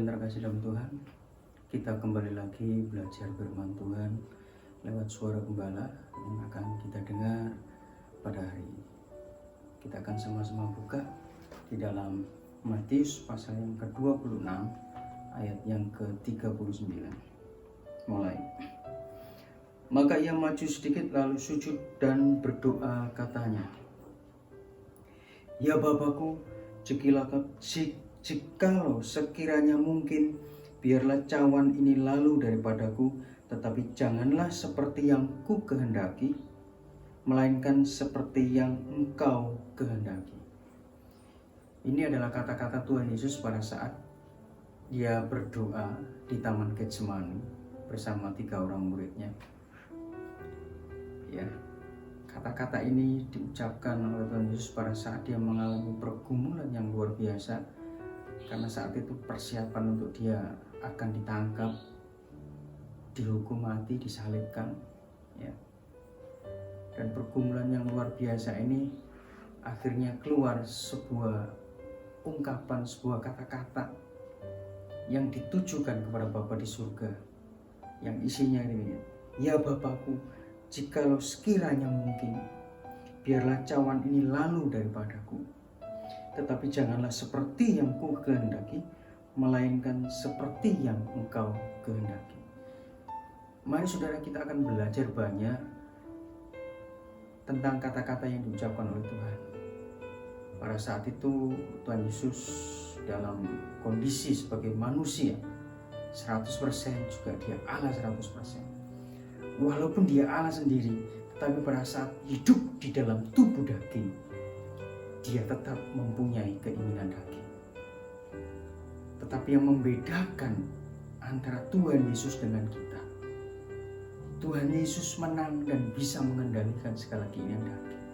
yang terkasih dalam Tuhan, kita kembali lagi belajar firman Tuhan lewat suara gembala yang akan kita dengar pada hari ini. Kita akan sama-sama buka di dalam Matius pasal yang ke-26 ayat yang ke-39. Mulai. Maka ia maju sedikit lalu sujud dan berdoa katanya, "Ya Bapakku, jikalau sekiranya mungkin, biarlah cawan ini lalu daripadaku, tetapi janganlah seperti yang ku kehendaki, melainkan seperti yang Engkau kehendaki." Ini adalah kata-kata Tuhan Yesus pada saat dia berdoa di Taman Getsemani bersama 3 orang muridnya. Ya, kata-kata ini diucapkan oleh Tuhan Yesus pada saat dia mengalami pergumulan yang luar biasa, karena saat itu persiapan untuk dia akan ditangkap, dihukum mati, disalibkan, ya. Dan pergumulan yang luar biasa ini akhirnya keluar sebuah ungkapan, sebuah kata-kata yang ditujukan kepada Bapa di surga, yang isinya ini, "Ya Bapakku, jikalau sekiranya mungkin, biarlah cawan ini lalu daripadaku, tetapi janganlah seperti yang ku kehendaki, melainkan seperti yang Engkau kehendaki." Mari saudara, kita akan belajar banyak tentang kata-kata yang diucapkan oleh Tuhan. Pada saat itu Tuhan Yesus dalam kondisi sebagai manusia 100%, juga dia Allah 100%. Walaupun dia Allah sendiri, tetapi pada saat hidup di dalam tubuh daging, dia tetap mempunyai keinginan daging. Tetapi yang membedakan antara Tuhan Yesus dengan kita, Tuhan Yesus menang dan bisa mengendalikan segala keinginan daging.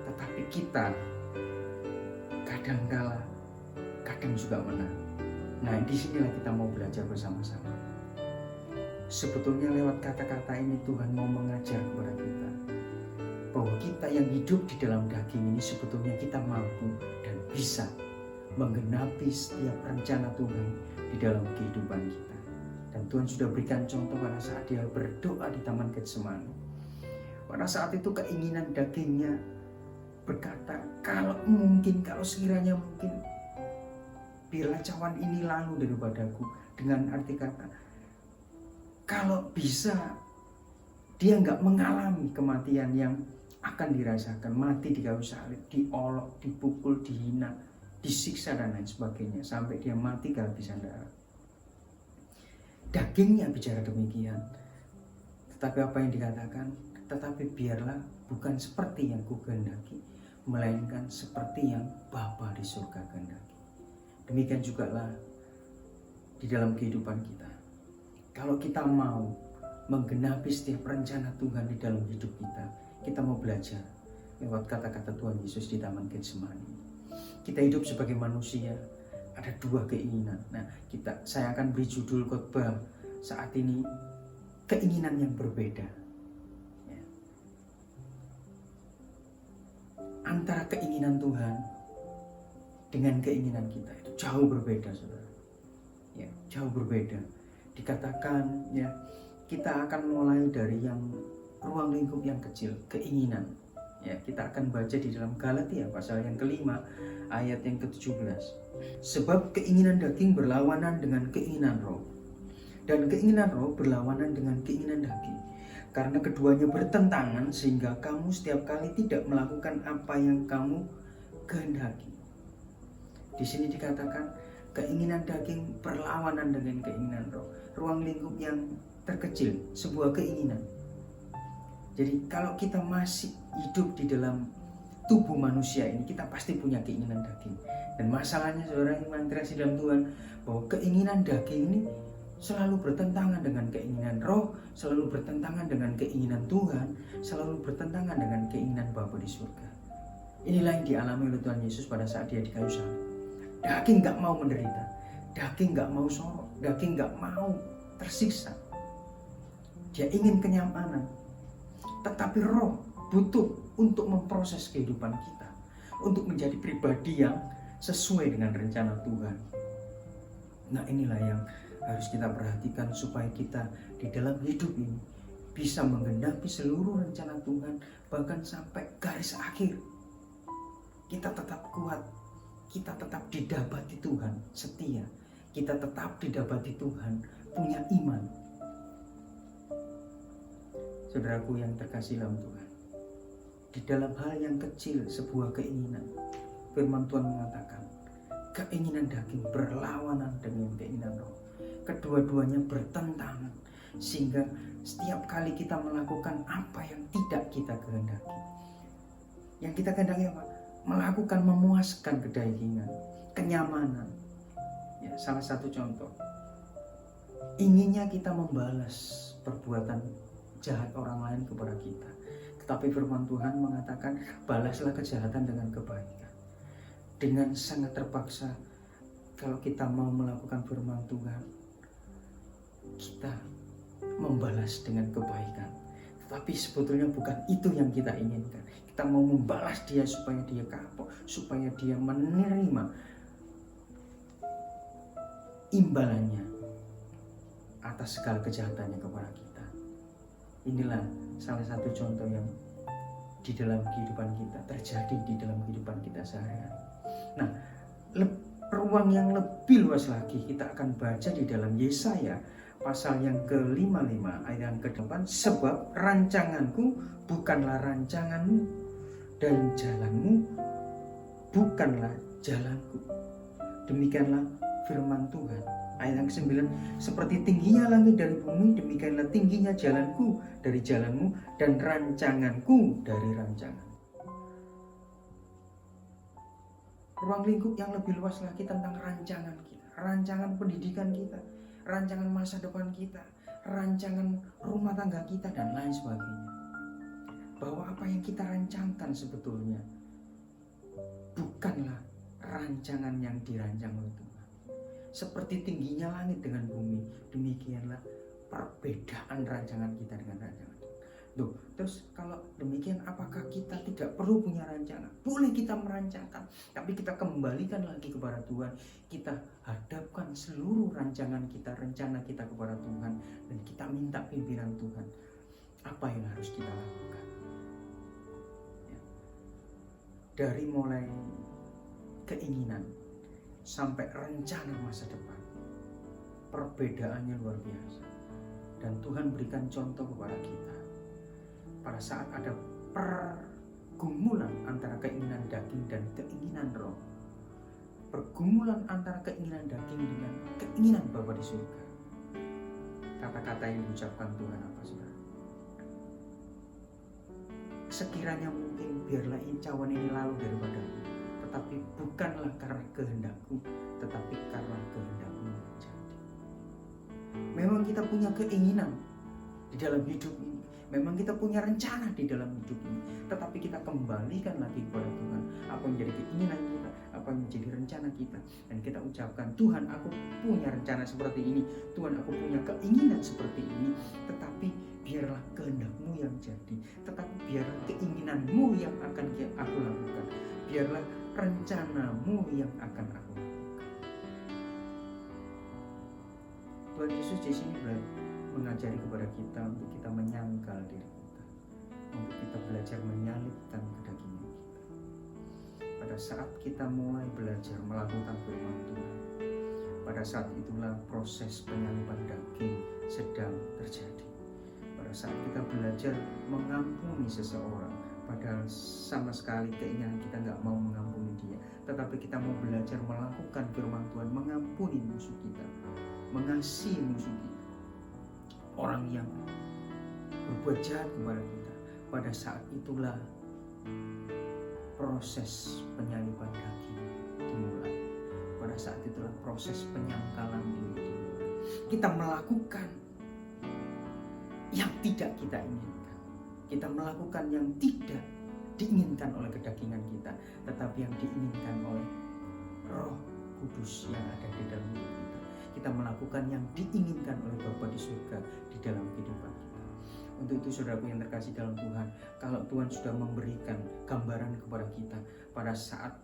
Tetapi kita kadang juga menang. Nah, disinilah kita mau belajar bersama-sama. Sebetulnya lewat kata-kata ini Tuhan mau mengajar kepada kita bahwa kita yang hidup di dalam daging ini sebetulnya kita mampu dan bisa menggenapi setiap rencana Tuhan di dalam kehidupan kita. Dan Tuhan sudah berikan contoh pada saat dia berdoa di Taman Getsemani. Pada saat itu keinginan dagingnya berkata, kalau sekiranya mungkin, biarlah cawan ini lalu daripadaku. Dengan arti kata, kalau bisa dia nggak mengalami kematian yang akan dirasakan, mati di kayu salib, diolok, dipukul, dihina, disiksa dan lain sebagainya, sampai dia mati kehabisan darah. Dagingnya bicara demikian, tetapi apa yang dikatakan? Tetapi biarlah bukan seperti yang ku kehendaki, melainkan seperti yang Bapa di surga kehendaki. Demikian juga lah di dalam kehidupan kita. Kalau kita mau menggenapi setiap rencana Tuhan di dalam hidup kita, kita mau belajar lewat kata-kata Tuhan Yesus di Taman Getsemani. Kita hidup sebagai manusia, ada 2 keinginan. Nah, saya akan beri judul khotbah saat ini, keinginan yang berbeda. Ya. Antara keinginan Tuhan dengan keinginan kita itu jauh berbeda, saudara. Ya, jauh berbeda. Dikatakan ya, kita akan mulai dari yang ruang lingkup yang kecil, keinginan. Ya, kita akan baca di dalam Galatia pasal yang ke-5 ayat yang ke-17. Sebab keinginan daging berlawanan dengan keinginan roh, dan keinginan roh berlawanan dengan keinginan daging. Karena keduanya bertentangan, sehingga kamu setiap kali tidak melakukan apa yang kamu kehendaki. Di sini dikatakan keinginan daging berlawanan dengan keinginan roh. Ruang lingkup yang terkecil, sebuah keinginan. Jadi kalau kita masih hidup di dalam tubuh manusia ini, kita pasti punya keinginan daging. Dan masalahnya saudara yang terkasih dalam Tuhan, bahwa keinginan daging ini selalu bertentangan dengan keinginan roh, selalu bertentangan dengan keinginan Tuhan, selalu bertentangan dengan keinginan Bapa di surga. Inilah yang dialami oleh Tuhan Yesus pada saat dia di kayu salib. Daging gak mau menderita, daging gak mau sorok, daging gak mau tersiksa. Dia ingin kenyamanan. Tetapi roh butuh untuk memproses kehidupan kita, untuk menjadi pribadi yang sesuai dengan rencana Tuhan. Nah, inilah yang harus kita perhatikan supaya kita di dalam hidup ini bisa menggenapi seluruh rencana Tuhan, bahkan sampai garis akhir. Kita tetap kuat, kita tetap didapati Tuhan setia, kita tetap didapati Tuhan punya iman. Saudaraku yang terkasih dalam Tuhan, di dalam hal yang kecil sebuah keinginan, firman Tuhan mengatakan keinginan daging berlawanan dengan keinginan roh. Kedua-duanya bertentangan, sehingga setiap kali kita melakukan apa yang tidak kita kehendaki, yang kita kehendaki apa? Melakukan memuaskan kedagingan, kenyamanan. Ya, salah satu contoh, inginnya kita membalas perbuatan jahat orang lain kepada kita, tetapi firman Tuhan mengatakan balaslah kejahatan dengan kebaikan. Dengan sangat terpaksa, kalau kita mau melakukan firman Tuhan, kita membalas dengan kebaikan, tetapi sebetulnya bukan itu yang kita inginkan. Kita mau membalas dia supaya dia kapok, supaya dia menerima imbalannya atas segala kejahatannya kepada kita. Inilah salah satu contoh yang di dalam kehidupan kita terjadi, di dalam kehidupan kita sehari-hari. Nah, ruang yang lebih luas lagi kita akan baca di dalam Yesaya pasal yang ke-55 ayat yang ke-8. Sebab rancanganku bukanlah rancanganmu, dan jalanmu bukanlah jalanku. Demikianlah firman Tuhan. Ayat yang ke-9, seperti tingginya langit dari bumi, demikianlah tingginya jalanku dari jalanmu, dan rancanganku dari rancangan. Ruang lingkup yang lebih luas lagi tentang rancangan kita, rancangan pendidikan kita, rancangan masa depan kita, rancangan rumah tangga kita, dan lain sebagainya. Bahwa apa yang kita rancangkan sebetulnya bukanlah rancangan yang dirancang oleh Tuhan. Seperti tingginya langit dengan bumi, demikianlah perbedaan rancangan kita dengan rancangan Tuhan. Loh, terus kalau demikian apakah kita tidak perlu punya rancangan? Boleh kita merancangkan, tapi kita kembalikan lagi kepada Tuhan. Kita hadapkan seluruh rancangan kita, rencana kita kepada Tuhan, dan kita minta pimpinan Tuhan. Apa yang harus kita lakukan? Ya. Dari mulai keinginan sampai rencana masa depan, perbedaannya luar biasa. Dan Tuhan berikan contoh kepada kita. Pada saat ada pergumulan antara keinginan daging dan keinginan roh, pergumulan antara keinginan daging dengan keinginan Bapa di surga, kata-kata yang diucapkan Tuhan apa, saudara? Sekiranya mungkin biarlah cawan ini lalu daripadaku, tetapi bukanlah karena kehendakku, tetapi karena kehendakmu yang jadi. Memang kita punya keinginan di dalam hidup ini, memang kita punya rencana di dalam hidup ini, tetapi kita kembalikan lagi kepada Tuhan apa yang menjadi keinginan kita, apa yang menjadi rencana kita, dan kita ucapkan, Tuhan, aku punya rencana seperti ini, Tuhan, aku punya keinginan seperti ini, tetapi biarlah kehendak-Mu yang jadi, tetapi biarlah keinginan-Mu yang akan aku lakukan, biarlah rencana-Mu yang akan aku lakukan. Tuhan Yesus di sini mengajari kepada kita untuk kita menyangkal diri kita, untuk kita belajar menyalibkan kedagingan kita. Pada saat kita mulai belajar melakukan firman Tuhan, pada saat itulah proses penyaliban daging sedang terjadi. Pada saat kita belajar mengampuni seseorang, padahal sama sekali keinginan kita nggak mau mengampuni dia, tetapi kita mau belajar melakukan firman Tuhan, mengampuni musuh kita, mengasihi musuh kita, orang yang berbuat jahat kepada kita. Pada saat itulah proses penyaliban daging dimulai. Pada saat itulah proses penyangkalan diri dimulai. Kita melakukan yang tidak kita inginkan, kita melakukan yang tidak diinginkan oleh kedagingan kita, tetapi yang diinginkan oleh Roh Kudus yang ada di dalam hidup kita. Kita melakukan yang diinginkan oleh Bapa di surga di dalam kehidupan kita. Untuk itu, saudaraku yang terkasih dalam Tuhan, kalau Tuhan sudah memberikan gambaran kepada kita pada saat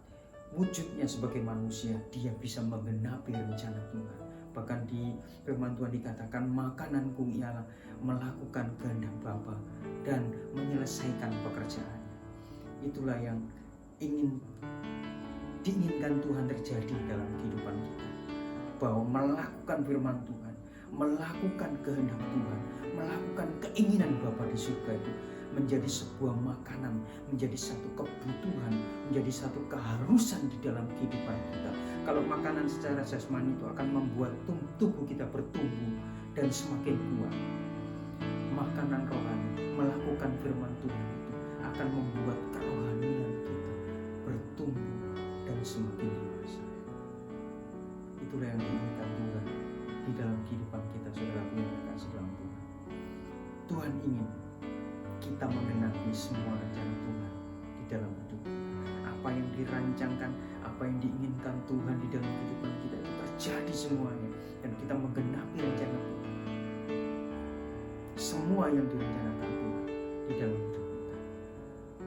wujudnya sebagai manusia, dia bisa menggenapi rencana Tuhan. Bahkan di firman Tuhan dikatakan makananku ialah melakukan kehendak Bapa dan menyelesaikan pekerjaannya. Itulah yang diinginkan Tuhan terjadi dalam kehidupan kita, bahwa melakukan firman Tuhan, melakukan kehendak Tuhan, melakukan keinginan Bapa di surga itu menjadi sebuah makanan, menjadi satu kebutuhan, menjadi satu keharusan di dalam kehidupan kita. Kalau makanan secara jasmani itu akan membuat tubuh kita bertumbuh dan semakin kuat, makanan rohani, melakukan firman Tuhan itu akan membuat kerohanian kita bertumbuh dan semakin dewasa. Itulah yang diinginkan Tuhan di dalam kehidupan kita, saudaraku yang dikasihi dalam Tuhan. Tuhan ingin kita menggenapi semua rencana Tuhan di dalam hidup kita. Apa yang dirancangkan, apa yang diinginkan Tuhan di dalam kehidupan kita itu terjadi semuanya, dan kita menggenapi rencana Tuhan. Semua yang direncanakan Tuhan di dalam hidup kita.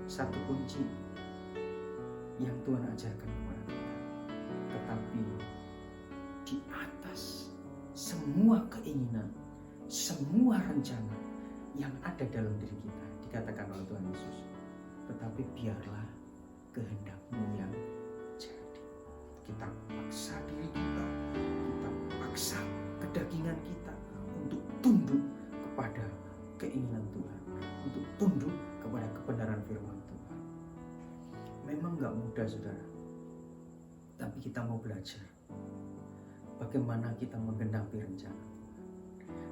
Satu kunci yang Tuhan ajarkan kepada kita, tetapi di atas semua keinginan, semua rencana yang ada dalam diri kita, dikatakan oleh Tuhan Yesus, tetapi biarlah kehendak-Mu yang jadi. Kita paksa diri kita paksa kedagingan kita untuk tunduk kepada keinginan Tuhan, untuk tunduk kepada kebenaran firman Tuhan. Memang gak mudah, saudara, tapi kita mau belajar bagaimana kita menggenapi rencana Tuhan,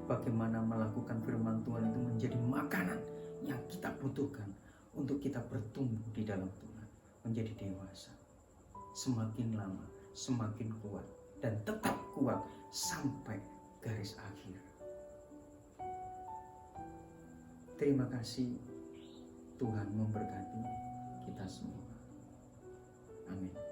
bagaimana melakukan firman Tuhan itu menjadi makanan yang kita butuhkan untuk kita bertumbuh di dalam Tuhan, menjadi dewasa, semakin lama semakin kuat, dan tetap kuat sampai garis akhir. Terima kasih, Tuhan memberkati kita semua. Amin.